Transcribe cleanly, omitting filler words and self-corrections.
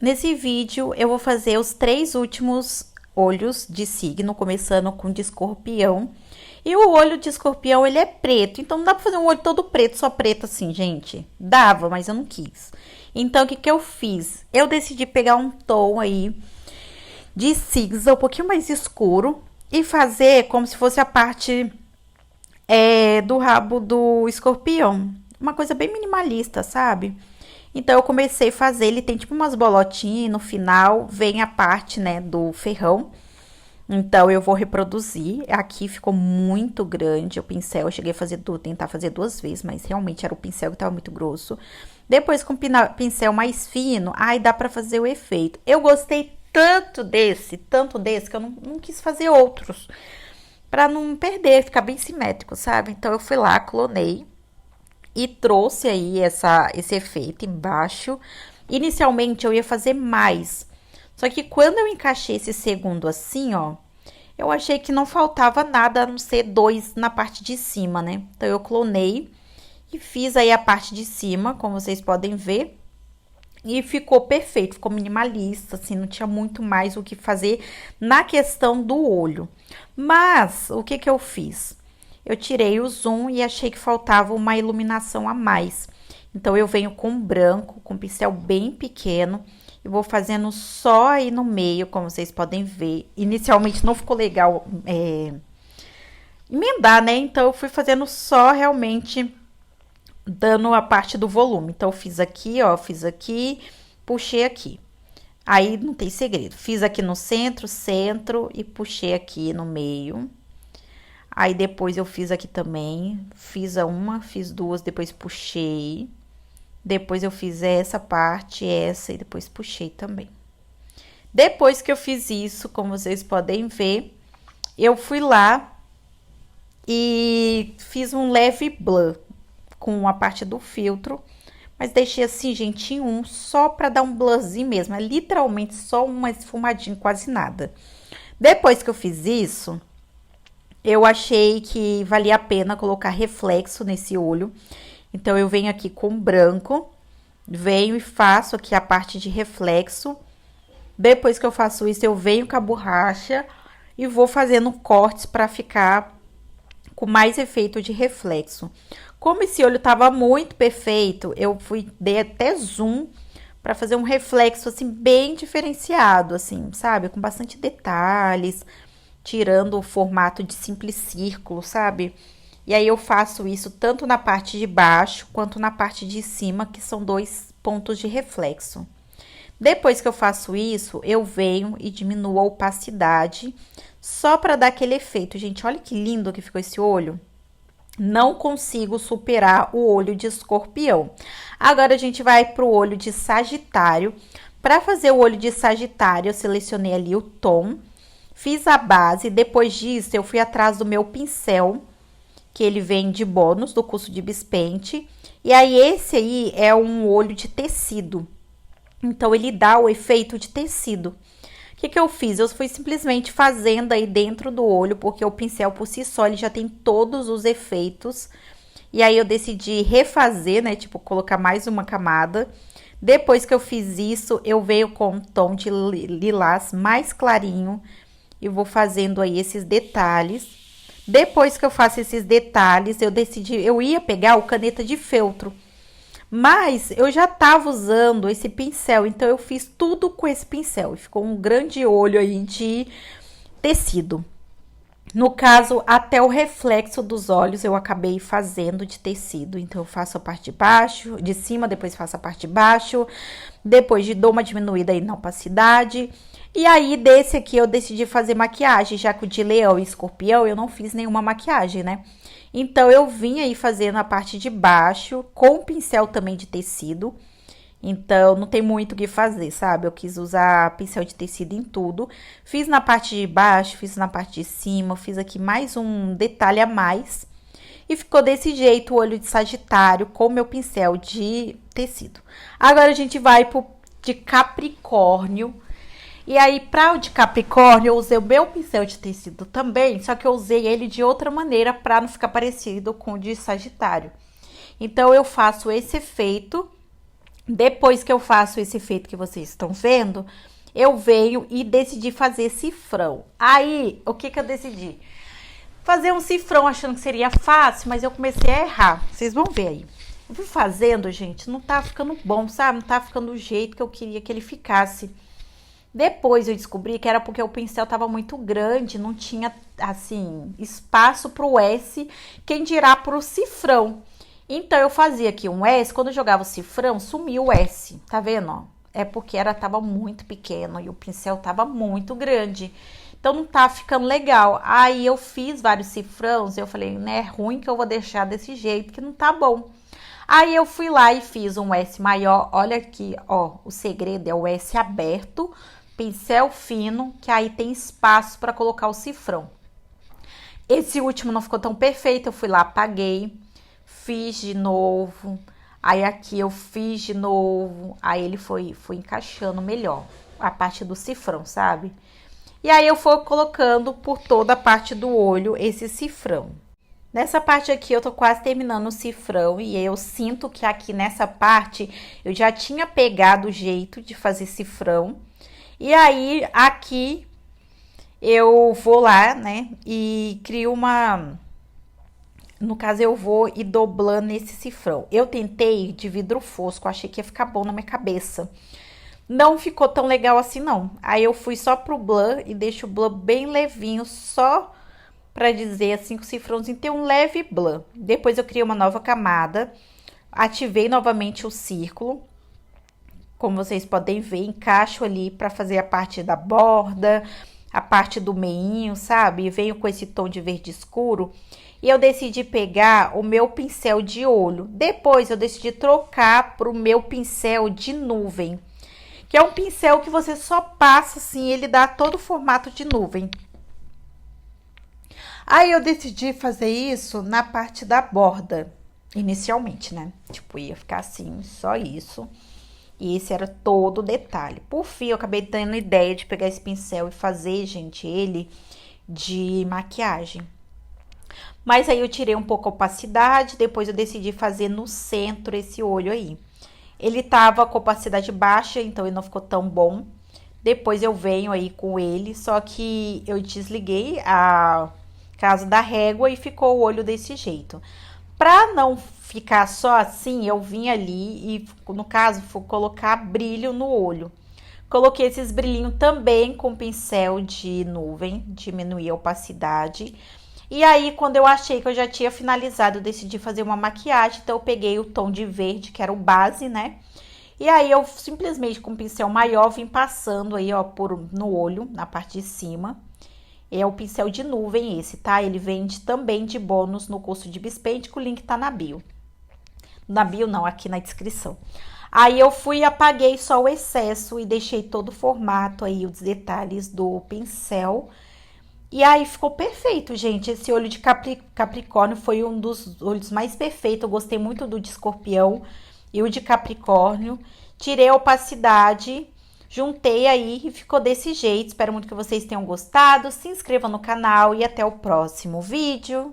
Nesse vídeo eu vou fazer os 3 últimos olhos de signo, começando com de escorpião. E o olho de escorpião, ele é preto, então não dá pra fazer um olho todo preto, só preto assim, gente. Dava, mas eu não quis. Então, o que que eu fiz? Eu decidi pegar um tom aí de cinza, um pouquinho mais escuro, e fazer como se fosse a parte do rabo do escorpião. Uma coisa bem minimalista, sabe? Então, eu comecei a fazer, ele tem tipo umas bolotinhas e no final vem a parte, né, do ferrão. Então, eu vou reproduzir. Aqui ficou muito grande o pincel. Eu cheguei a fazer, tentar fazer 2 vezes, mas realmente era o pincel que tava muito grosso. Depois, com o pincel mais fino, aí dá pra fazer o efeito. Eu gostei tanto desse, que eu não quis fazer outros. Pra não perder, ficar bem simétrico, sabe? Então, eu fui lá, clonei e trouxe aí esse efeito embaixo. Inicialmente, eu ia fazer mais. Só que quando eu encaixei esse segundo assim, ó, eu achei que não faltava nada a não ser 2 na parte de cima, né? Então, eu clonei e fiz aí a parte de cima, como vocês podem ver. E ficou perfeito, ficou minimalista, assim, não tinha muito mais o que fazer na questão do olho. Mas, o que que eu fiz? Eu tirei o zoom e achei que faltava uma iluminação a mais. Então, eu venho com branco, com pincel bem pequeno, e vou fazendo só aí no meio, como vocês podem ver. Inicialmente não ficou legal emendar, né? Então, eu fui fazendo só realmente dando a parte do volume. Então, eu fiz aqui, ó, fiz aqui, puxei aqui. Aí, não tem segredo. Fiz aqui no centro e puxei aqui no meio. Aí, depois eu fiz aqui também. Fiz uma, fiz 2, depois puxei. Depois eu fiz essa parte, essa e depois puxei também. Depois que eu fiz isso, como vocês podem ver, eu fui lá e fiz um leve blur com a parte do filtro, mas deixei assim, gente, em um, só pra dar um blurzinho mesmo, é literalmente só uma esfumadinha, quase nada. Depois que eu fiz isso, eu achei que valia a pena colocar reflexo nesse olho. Então, eu venho aqui com branco, venho e faço aqui a parte de reflexo. Depois que eu faço isso, eu venho com a borracha e vou fazendo cortes para ficar com mais efeito de reflexo. Como esse olho tava muito perfeito, eu dei até zoom para fazer um reflexo assim bem diferenciado, assim, sabe? Com bastante detalhes, tirando o formato de simples círculo, sabe? E aí eu faço isso tanto na parte de baixo quanto na parte de cima, que são 2 pontos de reflexo. Depois que eu faço isso, eu venho e diminuo a opacidade, só para dar aquele efeito. Gente, olha que lindo que ficou esse olho. Não consigo superar o olho de escorpião. Agora, a gente vai pro olho de sagitário. Para fazer o olho de sagitário, eu selecionei ali o tom, fiz a base. Depois disso, eu fui atrás do meu pincel, que ele vem de bônus do curso de Bispente. E aí, esse aí é um olho de tecido. Então, ele dá o efeito de tecido. O que que eu fiz? Eu fui simplesmente fazendo aí dentro do olho, porque o pincel por si só, ele já tem todos os efeitos. E aí, eu decidi refazer, né? Tipo, colocar mais uma camada. Depois que eu fiz isso, eu venho com um tom de lilás mais clarinho. E vou fazendo aí esses detalhes. Depois que eu faço esses detalhes, eu ia pegar o caneta de feltro. Mas eu já tava usando esse pincel, então eu fiz tudo com esse pincel. E ficou um grande olho aí de tecido. No caso, até o reflexo dos olhos eu acabei fazendo de tecido. Então, eu faço a parte de baixo, de cima, depois faço a parte de baixo. Depois dou uma diminuída aí na opacidade. E aí, desse aqui, eu decidi fazer maquiagem, já que o de leão e escorpião eu não fiz nenhuma maquiagem, né? Então, eu vim aí fazendo a parte de baixo, com o pincel também de tecido. Então, não tem muito o que fazer, sabe? Eu quis usar pincel de tecido em tudo. Fiz na parte de baixo, fiz na parte de cima, fiz aqui mais um detalhe a mais. E ficou desse jeito o olho de sagitário com meu pincel de tecido. Agora, a gente vai pro de capricórnio. E aí, para o de Capricórnio, eu usei o meu pincel de tecido também, só que eu usei ele de outra maneira para não ficar parecido com o de Sagitário. Então, eu faço esse efeito Depois que eu faço esse efeito que vocês estão vendo, eu venho e decidi fazer cifrão. Aí, o que que eu decidi? Fazer um cifrão achando que seria fácil, mas eu comecei a errar. Vocês vão ver aí. Eu fui fazendo, gente, não tá ficando bom, sabe? Não tá ficando do jeito que eu queria que ele ficasse. Depois eu descobri que era porque o pincel tava muito grande, não tinha, assim, espaço pro S, quem dirá pro cifrão. Então eu fazia aqui um S, quando eu jogava o cifrão, sumia o S, tá vendo, ó? É porque tava muito pequeno e o pincel tava muito grande. Então não tá ficando legal. Aí eu fiz vários cifrãos, eu falei, né, é ruim que eu vou deixar desse jeito, que não tá bom. Aí eu fui lá e fiz um S maior. Olha aqui, ó, o segredo é o S aberto, pincel fino, que aí tem espaço para colocar o cifrão. Esse último não ficou tão perfeito, eu fui lá, apaguei, fiz de novo. Aí aqui eu fiz de novo, aí ele foi encaixando melhor a parte do cifrão, sabe? E aí eu fui colocando por toda a parte do olho esse cifrão. Nessa parte aqui eu tô quase terminando o cifrão e eu sinto que aqui nessa parte eu já tinha pegado o jeito de fazer cifrão. E aí aqui eu vou lá, né, e crio uma... No caso eu vou e dobrando esse cifrão. Eu tentei de vidro fosco, achei que ia ficar bom na minha cabeça. Não ficou tão legal assim não. Aí eu fui só pro blur e deixo o blur bem levinho, só para dizer assim que o cifrãozinho tem um leve blur. Depois eu criei uma nova camada, ativei novamente o círculo. Como vocês podem ver, encaixo ali para fazer a parte da borda, a parte do meinho, sabe? Venho com esse tom de verde escuro. E eu decidi pegar o meu pincel de olho. Depois eu decidi trocar para o meu pincel de nuvem, que é um pincel que você só passa assim, ele dá todo o formato de nuvem. Aí eu decidi fazer isso na parte da borda, inicialmente, né? Tipo, ia ficar assim, só isso. E esse era todo o detalhe. Por fim, eu acabei tendo ideia de pegar esse pincel e fazer, gente, ele de maquiagem. Mas aí eu tirei um pouco a opacidade, depois eu decidi fazer no centro esse olho aí. Ele tava com opacidade baixa, então ele não ficou tão bom. Depois eu venho aí com ele, só que eu desliguei a casa da régua e ficou o olho desse jeito. Pra não ficar só assim, eu vim ali e, no caso, vou colocar brilho no olho. Coloquei esses brilhinhos também com pincel de nuvem, diminuir a opacidade. E aí, quando eu achei que eu já tinha finalizado, eu decidi fazer uma maquiagem. Então, eu peguei o tom de verde, que era o base, né? E aí, eu simplesmente com um pincel maior vim passando aí, ó, no olho, na parte de cima. É o pincel de nuvem esse, tá? Ele vende também de bônus no curso de Bispaint, que o link tá na bio. Na bio não, aqui na descrição. Aí eu fui e apaguei só o excesso e deixei todo o formato aí, os detalhes do pincel. E aí ficou perfeito, gente. Esse olho de Capricórnio foi um dos olhos mais perfeitos. Eu gostei muito do de Escorpião e o de Capricórnio. Tirei a opacidade, juntei aí e ficou desse jeito. Espero muito que vocês tenham gostado. Se inscreva no canal e até o próximo vídeo.